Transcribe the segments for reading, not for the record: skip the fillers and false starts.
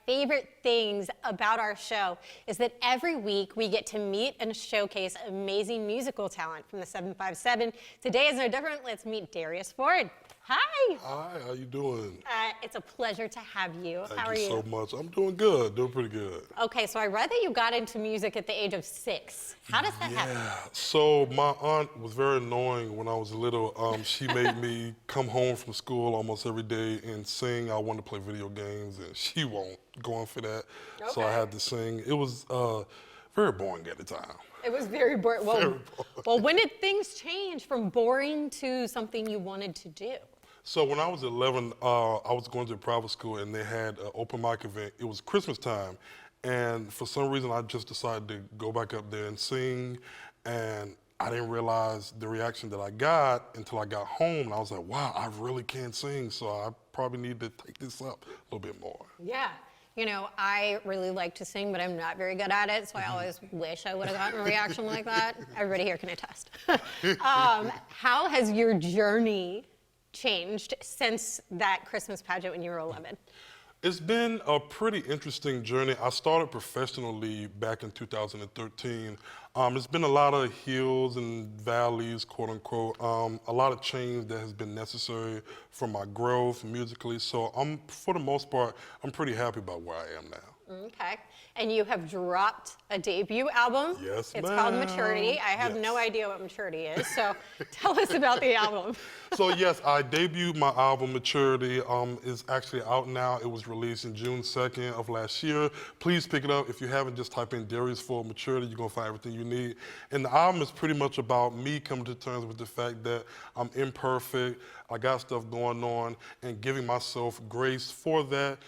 favorite things about our show is that every week we get to meet and showcase amazing musical talent from the 757. Today is no different. Let's meet Darius Ford. Hi. Hi, how you doing? It's a pleasure to have you. How are Thank you? you so much. I'm doing good, doing pretty good. Okay, so I read that you got into music at the age of 6. How does that happen? Yeah, so my aunt was very annoying when I was little. She made me come home from school almost every day and sing. I wanted to play video games, and she won't go on for that. Okay. So I had to sing. It was very boring at the time. It was very boring. Well, very boring. Well, when did things change from boring to something you wanted to do? So when I was 11, I was going to a private school and they had an open mic event. It was Christmas time. And for some reason, I just decided to go back up there and sing. And I didn't realize the reaction that I got until I got home. And I was like, wow, I really can sing. So I probably need to take this up a little bit more. Yeah. You know, I really like to sing, but I'm not very good at it, so I always wish I would have gotten a reaction like that. Everybody here can attest. How has your journey changed since that Christmas pageant when you were 11? It's been a pretty interesting journey. I started professionally back in 2013. It's been a lot of hills and valleys, quote unquote. A lot of change that has been necessary for my growth musically. So for the most part, I'm pretty happy about where I am now. Okay. And you have dropped a debut album. Yes, It's called Maturity. I have no idea what Maturity is, so tell us about the album. So yes, I debuted my album Maturity. It's actually out now. It was released in June 2nd of last year. Please pick it up. If you haven't, just type in Darius Ford Maturity. You're gonna find everything you need. And the album is pretty much about me coming to terms with the fact that I'm imperfect, I got stuff going on, and giving myself grace for that.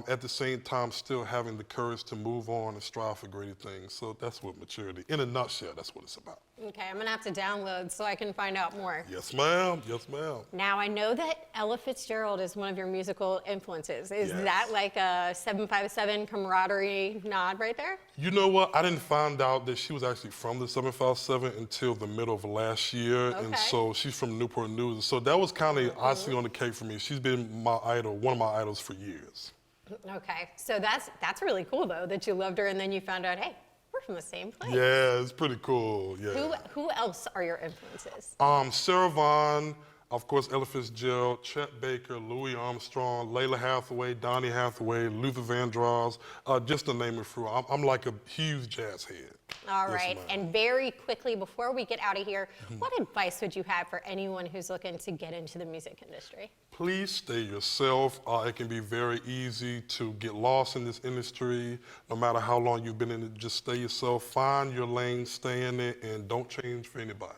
At the same time, still having the courage to move on and strive for greater things. So that's what Maturity, in a nutshell, that's what it's about. Okay, I'm gonna have to download so I can find out more. Yes, ma'am. Yes, ma'am. Now, I know that Ella Fitzgerald is one of your musical influences. Is Yes. that like a 757 camaraderie nod right there? You know what? I didn't find out that she was actually from the 757 until the middle of last year. Okay. And so she's from Newport News. So that was kind of icing on the cake for me. She's been my idol, one of my idols for years. Okay, so that's really cool though, that you loved her and then you found out, hey, we're from the same place. Yeah, it's pretty cool, yeah. Who else are your influences? Sarah Vaughan, of course, Ella Fitzgerald, Chet Baker, Louis Armstrong, Layla Hathaway, Donny Hathaway, Luther Vandross, just to name a few. I'm like a huge jazz head. All Yes, right, ma'am. and very quickly before we get out of here, what advice would you have for anyone who's looking to get into the music industry? Please stay yourself. It can be very easy to get lost in this industry. No matter how long you've been in it, just stay yourself. Find your lane, stay in it, and don't change for anybody.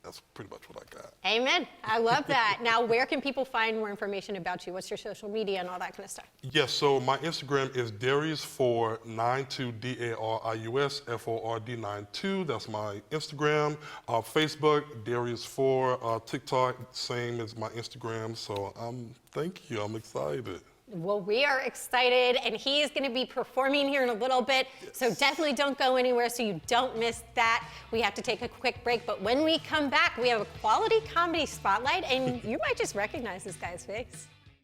That's pretty much what I got. Amen. I love that. Now, where can people find more information about you? What's your social media and all that kind of stuff? Yes, so my Instagram is Darius Ford 92 Darius Ford 92. That's my Instagram. Facebook, Darius Ford. TikTok, same as my Instagram. So thank you. I'm excited. Well, we are excited, and he is going to be performing here in a little bit, so definitely don't go anywhere so you don't miss that. We have to take a quick break, but when we come back, we have a quality comedy spotlight, and you might just recognize this guy's face.